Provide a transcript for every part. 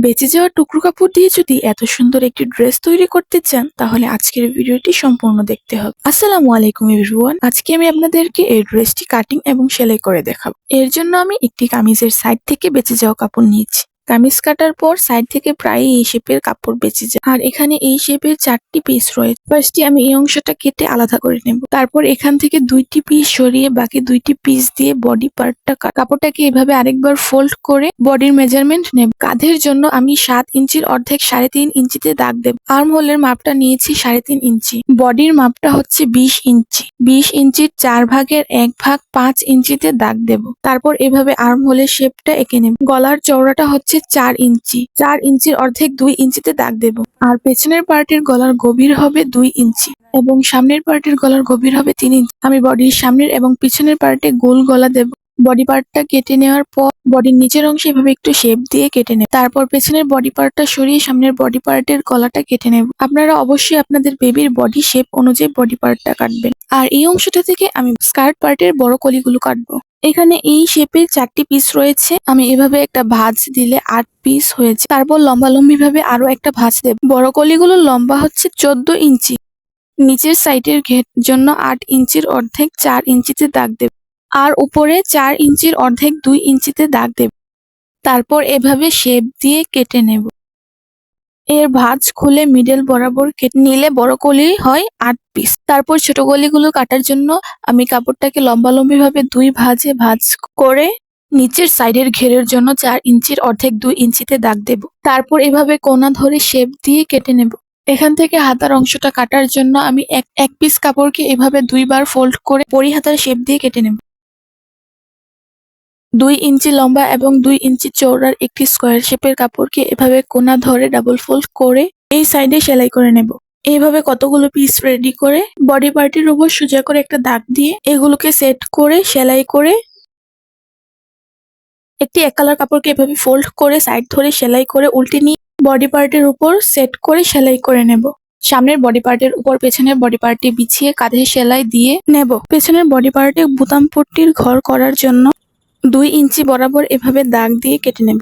বেঁচে যাওয়া টুকরো কাপড় দিয়ে যদি এত সুন্দর একটি ড্রেস তৈরি করতে চান তাহলে আজকের ভিডিওটি সম্পূর্ণ দেখতে হবে। আসসালামু আলাইকুম এভরিওয়ান, আজকে আমি আপনাদেরকে এই ড্রেসটি কাটিং এবং সেলাই করে দেখাবো। এর জন্য আমি একটি কামিজের সাইড থেকে বেঁচে যাওয়া কাপড় নিয়েছি। কামিজ কাটার পর সাইড থেকে প্রায় এই শেপের কাপড় বেঁচে যায়, আর এখানে এই শেপের 4টি পিস রয়েছে। ফার্স্টে আমি এই অংশটা কেটে আলাদা করে নেব, তারপর এখান থেকে 2টি পিস সরিয়ে বাকি 2টি পিস দিয়ে বডি পার্টটা কাপড়টাকে এভাবে আরেকবার ফোল্ড করে বডির মেজারমেন্ট নেব। কাঁধের জন্য আমি 7 ইঞ্চির অর্ধেক 3.5 ইঞ্চিতে দাগ দেব। আর্ম হোলের মাপটা নিয়েছি 3.5 ইঞ্চি। বডির মাপটা হচ্ছে 20 ইঞ্চি। 20 ইঞ্চির 4 ভাগের 1 ভাগ 5 ইঞ্চিতে দাগ দেব। তারপর এভাবে আর্ম হোলের শেপটা এঁকে নেব। গলার চওড়াটা হচ্ছে 4 ইঞ্চি। 4 ইঞ্চির অর্ধেক 2 ইঞ্চিতে দাগ দেব। আর পেছনের পার্টের গলার গভীর হবে 2 ইঞ্চি এবং সামনের পার্টের গলার গভীর হবে 3 ইঞ্চি। আমি বডির সামনের এবং পিছনের পার্টে গোল গলা দেব। বডি পার্টটা কেটে নেওয়ার পর বডির নিচের অংশে এভাবে একটু শেপ দিয়ে কেটে নেব। তারপর পেছনের বডি পার্টটা সরিয়ে সামনের বডি পার্টের গলাটা কেটে নেব। আপনারা অবশ্যই আপনাদের বেবির বডি শেপ অনুযায়ী বডি পার্টটা কাটবেন। আর এই অংশটা থেকে আমি স্কার্ট পার্টের বড় কলিগুলো কাটবো। এখানে এই শেপের 4টি পিস রয়েছে। আমি এভাবে একটা ভাঁজ দিলে 8 পিস হয়েছে। তারপর লম্বালম্বি ভাবে আরো একটা ভাঁজ দেব। বড় কলিগুলোর লম্বা হচ্ছে 14 ইঞ্চি। নিচের সাইডের ঘের জন্য 8 ইঞ্চির অর্ধেক 4 ইঞ্চিতে দাগ দেব, আর উপরে 4 ইঞ্চির অর্ধেক 2 ইঞ্চিতে দাগ দেব। তারপর এভাবে শেপ দিয়ে কেটে নেব। এর ভাঁজ খুলে মিডল বরাবর কেটে নিলে বড় কলি হয় 8 পিস। তারপর ছোট কলিগুলো কাটার জন্য আমি কাপড়টাকে লম্বালম্বি ভাবে 2 ভাঁজে ভাঁজ করে নিচের সাইডের ঘেরের জন্য 4 ইঞ্চির অর্ধেক 2 ইঞ্চিতে দাগ দেব। তারপর এভাবে কোনা ধরে শেপ দিয়ে কেটে নেব। এখান থেকে হাতার অংশটা কাটার জন্য আমি এক পিস কাপড়কে এভাবে 2 বার ফোল্ড করে পরি-হাতার শেপ দিয়ে কেটে নেব। 2 ইঞ্চি লম্বা এবং 2 ইঞ্চি চওড়ার একটি স্কোয়ার শেপের কাপড়কে এভাবে কোনা ধরে ডাবল ফোল্ড করে এই সাইডে সেলাই করে নেব। এইভাবে কতগুলো পিস রেডি করে বডি পার্টের উপর সোজা করে একটা দাগ দিয়ে এগুলোকে সেট করে সেলাই করে একটি এক কালার কাপড়কে এভাবে ফোল্ড করে সাইড ধরে সেলাই করে উল্টে নিয়ে বডি পার্টের উপর সেট করে সেলাই করে নেব। সামনের বডি পার্টের উপর পেছনের বডি পার্টটি বিছিয়ে কাঁধে সেলাই দিয়ে নেব। পেছনের বডি পার্টে বোতাম পট্টির ঘর করার জন্য 2 ইঞ্চি বরাবর এভাবে দাগ দিয়ে কেটে নেব।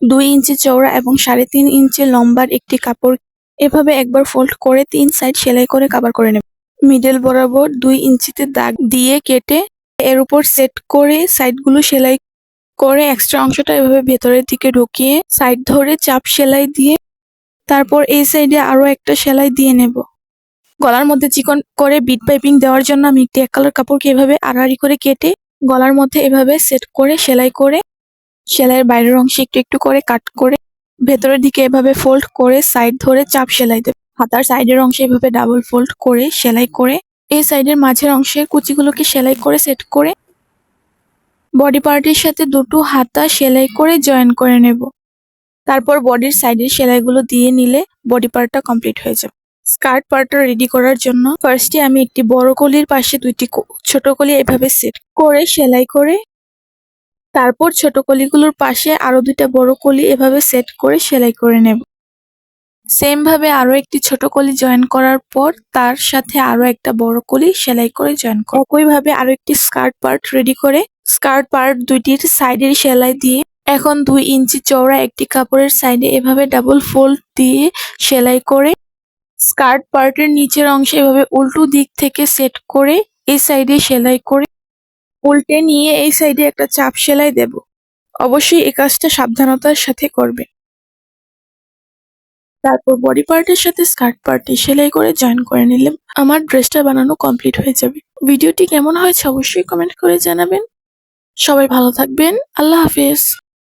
2 ইঞ্চি চওড়া এবং 3.5 ইঞ্চি লম্বার একটি কাপড় এভাবে একবার ফোল্ড করে 3 সাইড সেলাই করে কভার করে নেব। মিডল বরাবর 2 ইঞ্চিতে দাগ দিয়ে কেটে এর উপর সেট করে সাইডগুলো সেলাই করে এক্সট্রা অংশটা এভাবে ভেতরের দিকে ঢুকিয়ে সাইড ধরে চাপ সেলাই দিয়ে তারপর এই সাইডে আরো একটা সেলাই দিয়ে নেব। গলার মধ্যে চিকন করে বিট পাইপিং দেওয়ার জন্য আমি একটি এক কালার কাপড়কে এভাবে আড়াআড়ি করে কেটে গলার মধ্যে এভাবে সেট করে সেলাই করে সেলাইয়ের বাইরের অংশে একটু একটু করে কাট করে ভেতরের দিকে এভাবে ফোল্ড করে সাইড ধরে চাপ সেলাই দেব। হাতার সাইডের অংশে এভাবে ডাবল ফোল্ড করে সেলাই করে এই সাইডের মাঝের অংশের কুচিগুলোকে সেলাই করে সেট করে বডি পার্টের সাথে দুটো হাতা সেলাই করে জয়েন করে নেব। তারপর বডির সাইডের সেলাইগুলো দিয়ে নিলে বডি পার্টটা কমপ্লিট হয়ে যাবে। স্কার্ট পার্টটা রেডি করার জন্য ফার্স্টে আমি একটি বড় কলির পাশে 2টি ছোট কলি এভাবে সেট করে সেলাই করে তারপর ছোট কলিগুলোর পাশে আরো 2টা বড় কলি এভাবে সেট করে সেলাই করে নেব। সেম ভাবে আরো একটি ছোট কলি জয়েন করার পর তার সাথে আরো একটা বড় কলি সেলাই করে জয়েন করব। একইভাবে আরো একটি স্কার্ট পার্ট রেডি করে স্কার্ট পার্ট 2টির সাইডের সেলাই দিয়ে এখন 2 ইঞ্চি চওড়া একটি কাপড়ের সাইডে এভাবে ডাবল ফোল্ড দিয়ে সেলাই করে স্কার্ট পার্টের নিচের অংশে এভাবে উল্টো দিক থেকে সেট করে এই সাইডে সেলাই করে উল্টে নিয়ে এই সাইডে একটা চাপ সেলাই দেব। অবশ্যই এই কাজটা সাবধানতার সাথে করবে। তারপর বডি পার্টের সাথে স্কার্ট পার্টে সেলাই করে জয়েন করে নিলে আমার ড্রেসটা বানানো কমপ্লিট হয়ে যাবে। ভিডিওটি কেমন হয়েছে অবশ্যই কমেন্ট করে জানাবেন। সবাই ভালো থাকবেন। আল্লাহ হাফেজ।